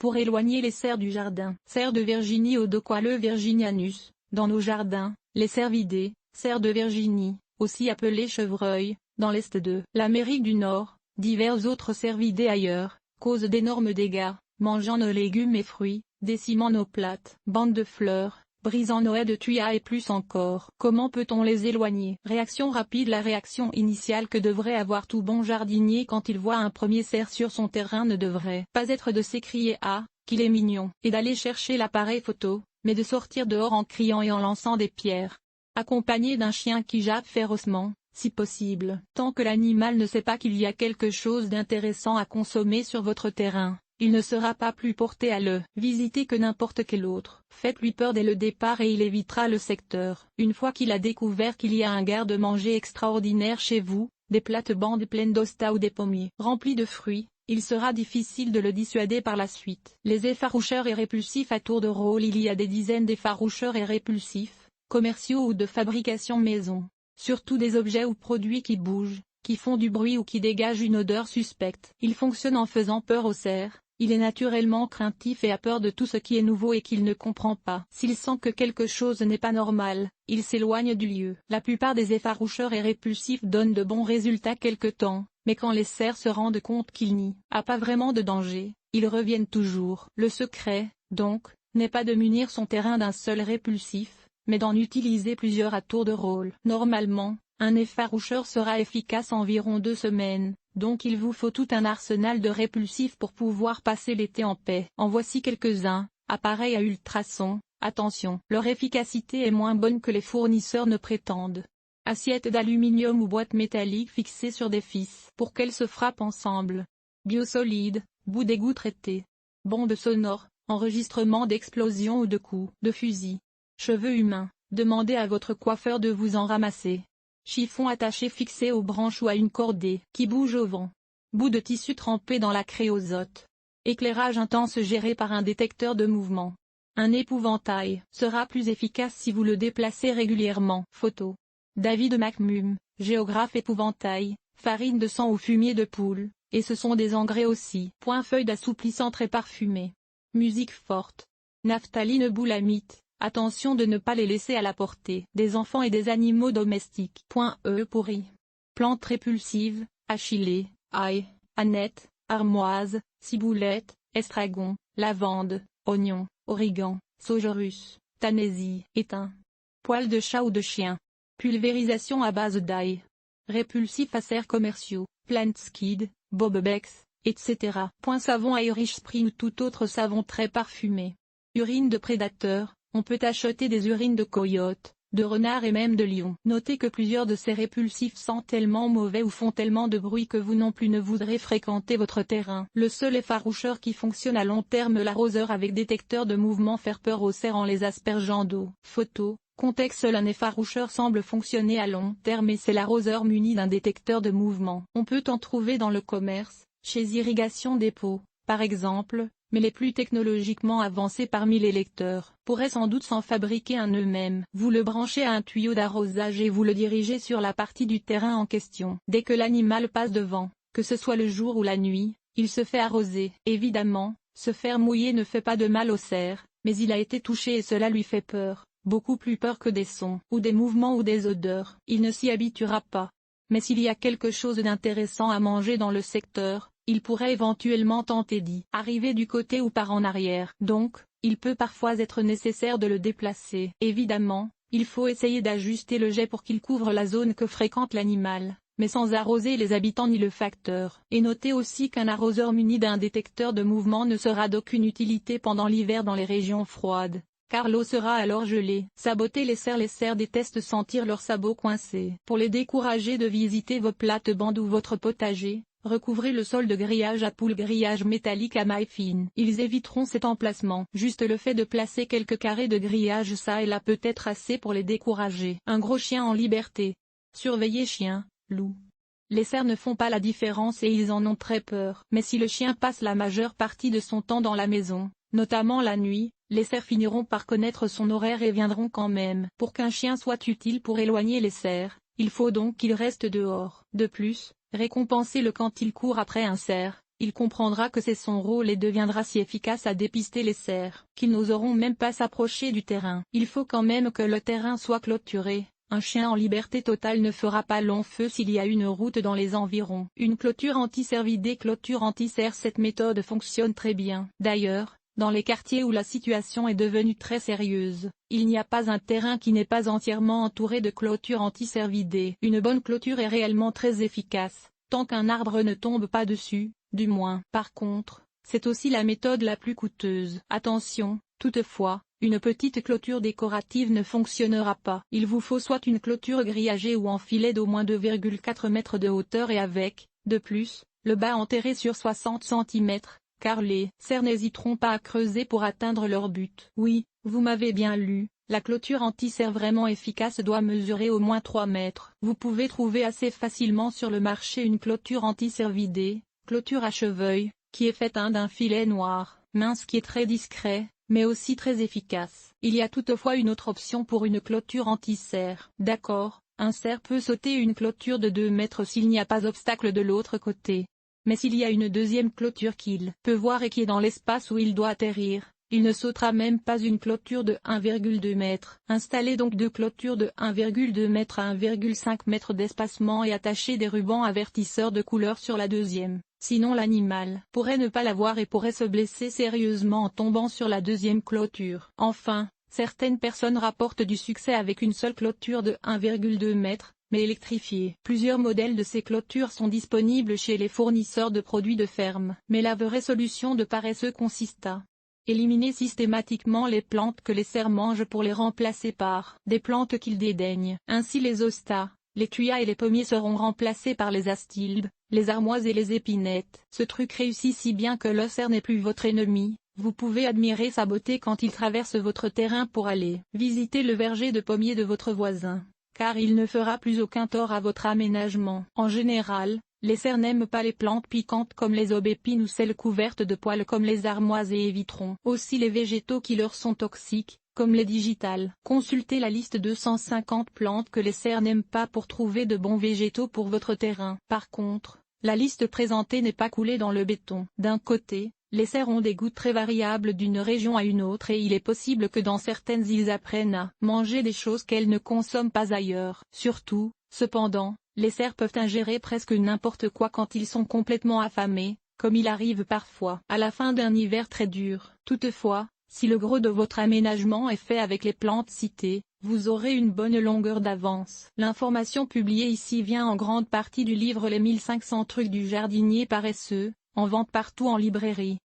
pour éloigner les cerfs du jardin. Cerf de Virginie Odocoileux virginianus. Dans nos jardins, les cervidés, cerfs de Virginie, aussi appelés chevreuils, dans l'est de l'Amérique du Nord, divers autres cervidés ailleurs, causent d'énormes dégâts, mangeant nos légumes et fruits, décimant nos plates, bandes de fleurs, brisant nos haies de tuya et plus encore. Comment peut-on les éloigner? Réaction rapide. La réaction initiale que devrait avoir tout bon jardinier quand il voit un premier cerf sur son terrain ne devrait pas être de s'écrier « Ah, qu'il est mignon !» et d'aller chercher l'appareil photo, mais de sortir dehors en criant et en lançant des pierres. Accompagné d'un chien qui jappe férocement, si possible. Tant que l'animal ne sait pas qu'il y a quelque chose d'intéressant à consommer sur votre terrain, il ne sera pas plus porté à le visiter que n'importe quel autre. Faites-lui peur dès le départ et il évitera le secteur. Une fois qu'il a découvert qu'il y a un garde-manger extraordinaire chez vous, des plates-bandes pleines d'ostas ou des pommiers remplis de fruits, il sera difficile de le dissuader par la suite. Les effaroucheurs et répulsifs à tour de rôle. Il y a des dizaines d'effaroucheurs et répulsifs, commerciaux ou de fabrication maison. Surtout des objets ou produits qui bougent, qui font du bruit ou qui dégagent une odeur suspecte. Il fonctionne en faisant peur aux cerfs. Il est naturellement craintif et a peur de tout ce qui est nouveau et qu'il ne comprend pas. S'il sent que quelque chose n'est pas normal, il s'éloigne du lieu. La plupart des effaroucheurs et répulsifs donnent de bons résultats quelque temps, mais quand les cerfs se rendent compte qu'il n'y a pas vraiment de danger, ils reviennent toujours. Le secret, donc, n'est pas de munir son terrain d'un seul répulsif, mais d'en utiliser plusieurs à tour de rôle. Normalement, un effaroucheur sera efficace environ 2 semaines. Donc il vous faut tout un arsenal de répulsifs pour pouvoir passer l'été en paix. En voici quelques-uns. Appareils à ultrasons. Attention, leur efficacité est moins bonne que les fournisseurs ne prétendent. Assiettes d'aluminium ou boîtes métalliques fixées sur des fils pour qu'elles se frappent ensemble. Biosolide, bout d'égout traité. Bombes sonores, enregistrement d'explosions ou de coups de fusil. Cheveux humains, demandez à votre coiffeur de vous en ramasser. Chiffon attaché fixé aux branches ou à une cordée qui bouge au vent. Bout de tissu trempé dans la créosote. Éclairage intense géré par un détecteur de mouvement. Un épouvantail sera plus efficace si vous le déplacez régulièrement. Photo. David McMum, géographe. Épouvantail, farine de sang ou fumier de poule, et ce sont des engrais aussi. Feuille d'assouplissant très parfumée. Musique forte. Naphtaline boulamite. Attention de ne pas les laisser à la portée des enfants et des animaux domestiques. Pourri. Plantes répulsives, achillée, ail, aneth, armoise, ciboulette, estragon, lavande, oignon, origan, saugerus, tanésie, étain. Poils de chat ou de chien. Pulvérisation à base d'ail. Répulsifs à cerfs commerciaux, Plant Skid, Bobex, etc. Savon Irish Spring ou tout autre savon très parfumé. Urine de prédateurs. On peut acheter des urines de coyotes, de renards et même de lions. Notez que plusieurs de ces répulsifs sentent tellement mauvais ou font tellement de bruit que vous non plus ne voudrez fréquenter votre terrain. Le seul effaroucheur qui fonctionne à long terme, l'arroseur avec détecteur de mouvement, faire peur aux cerfs en les aspergeant d'eau. Photo. Contexte. Seul un effaroucheur semble fonctionner à long terme et c'est l'arroseur muni d'un détecteur de mouvement. On peut en trouver dans le commerce, chez Irrigation Dépôt, par exemple, mais les plus technologiquement avancés parmi les lecteurs pourraient sans doute s'en fabriquer un eux-mêmes. Vous le branchez à un tuyau d'arrosage et vous le dirigez sur la partie du terrain en question. Dès que l'animal passe devant, que ce soit le jour ou la nuit, il se fait arroser. Évidemment, se faire mouiller ne fait pas de mal au cerf, mais il a été touché et cela lui fait peur, beaucoup plus peur que des sons, ou des mouvements ou des odeurs. Il ne s'y habituera pas. Mais s'il y a quelque chose d'intéressant à manger dans le secteur, il pourrait éventuellement tenter d'y arriver du côté ou par en arrière. Donc, il peut parfois être nécessaire de le déplacer. Évidemment, il faut essayer d'ajuster le jet pour qu'il couvre la zone que fréquente l'animal, mais sans arroser les habitants ni le facteur. Et notez aussi qu'un arroseur muni d'un détecteur de mouvement ne sera d'aucune utilité pendant l'hiver dans les régions froides, car l'eau sera alors gelée. Saboter les cerfs. Les cerfs détestent sentir leurs sabots coincés. Pour les décourager de visiter vos plates-bandes ou votre potager, recouvrez le sol de grillage à poules, grillage métallique à mailles fines. Ils éviteront cet emplacement. Juste le fait de placer quelques carrés de grillage ça et là peut être assez pour les décourager. Un gros chien en liberté. Surveillez chien, loup. Les cerfs ne font pas la différence et ils en ont très peur. Mais si le chien passe la majeure partie de son temps dans la maison, notamment la nuit, les cerfs finiront par connaître son horaire et viendront quand même. Pour qu'un chien soit utile pour éloigner les cerfs, il faut donc qu'il reste dehors. De plus, récompensez-le quand il court après un cerf, il comprendra que c'est son rôle et deviendra si efficace à dépister les cerfs qu'ils n'oseront même pas s'approcher du terrain. Il faut quand même que le terrain soit clôturé. Un chien en liberté totale ne fera pas long feu s'il y a une route dans les environs. Une clôture anti-cervidés, clôture anti-cerf. Cette méthode fonctionne très bien. D'ailleurs, dans les quartiers où la situation est devenue très sérieuse, il n'y a pas un terrain qui n'est pas entièrement entouré de clôtures anti-cervidés. Une bonne clôture est réellement très efficace, tant qu'un arbre ne tombe pas dessus, du moins. Par contre, c'est aussi la méthode la plus coûteuse. Attention, toutefois, une petite clôture décorative ne fonctionnera pas. Il vous faut soit une clôture grillagée ou en filet d'au moins 2,4 mètres de hauteur et avec, de plus, le bas enterré sur 60 cm, car les cerfs n'hésiteront pas à creuser pour atteindre leur but. Oui, vous m'avez bien lu, la clôture anti-cerf vraiment efficace doit mesurer au moins 3 mètres. Vous pouvez trouver assez facilement sur le marché une clôture anti-cervidés, clôture à cheveuil, qui est faite d'un filet noir, mince qui est très discret, mais aussi très efficace. Il y a toutefois une autre option pour une clôture anti-cerf. D'accord, un cerf peut sauter une clôture de 2 mètres s'il n'y a pas d'obstacle de l'autre côté. Mais s'il y a une deuxième clôture qu'il peut voir et qui est dans l'espace où il doit atterrir, il ne sautera même pas une clôture de 1,2 mètre. Installez donc deux clôtures de 1,2 mètre à 1,5 mètre d'espacement et attachez des rubans avertisseurs de couleur sur la deuxième. Sinon l'animal pourrait ne pas la voir et pourrait se blesser sérieusement en tombant sur la deuxième clôture. Enfin, certaines personnes rapportent du succès avec une seule clôture de 1,2 mètre, mais électrifiée. Plusieurs modèles de ces clôtures sont disponibles chez les fournisseurs de produits de ferme. Mais la vraie solution de paresseux consiste à éliminer systématiquement les plantes que les cerfs mangent pour les remplacer par des plantes qu'ils dédaignent. Ainsi les hostas, les thuyas et les pommiers seront remplacés par les astilbes, les armoises et les épinettes. Ce truc réussit si bien que le cerf n'est plus votre ennemi. Vous pouvez admirer sa beauté quand il traverse votre terrain pour aller visiter le verger de pommiers de votre voisin, car il ne fera plus aucun tort à votre aménagement. En général, les cerfs n'aiment pas les plantes piquantes comme les aubépines ou celles couvertes de poils comme les armoises et éviteront aussi les végétaux qui leur sont toxiques, comme les digitales. Consultez la liste de 150 plantes que les cerfs n'aiment pas pour trouver de bons végétaux pour votre terrain. Par contre, la liste présentée n'est pas coulée dans le béton. D'un côté, les cerfs ont des goûts très variables d'une région à une autre et il est possible que dans certaines ils apprennent à manger des choses qu'elles ne consomment pas ailleurs. Surtout, cependant, les cerfs peuvent ingérer presque n'importe quoi quand ils sont complètement affamés, comme il arrive parfois à la fin d'un hiver très dur. Toutefois, si le gros de votre aménagement est fait avec les plantes citées, vous aurez une bonne longueur d'avance. L'information publiée ici vient en grande partie du livre Les 1500 trucs du jardinier paresseux, en vente partout en librairie.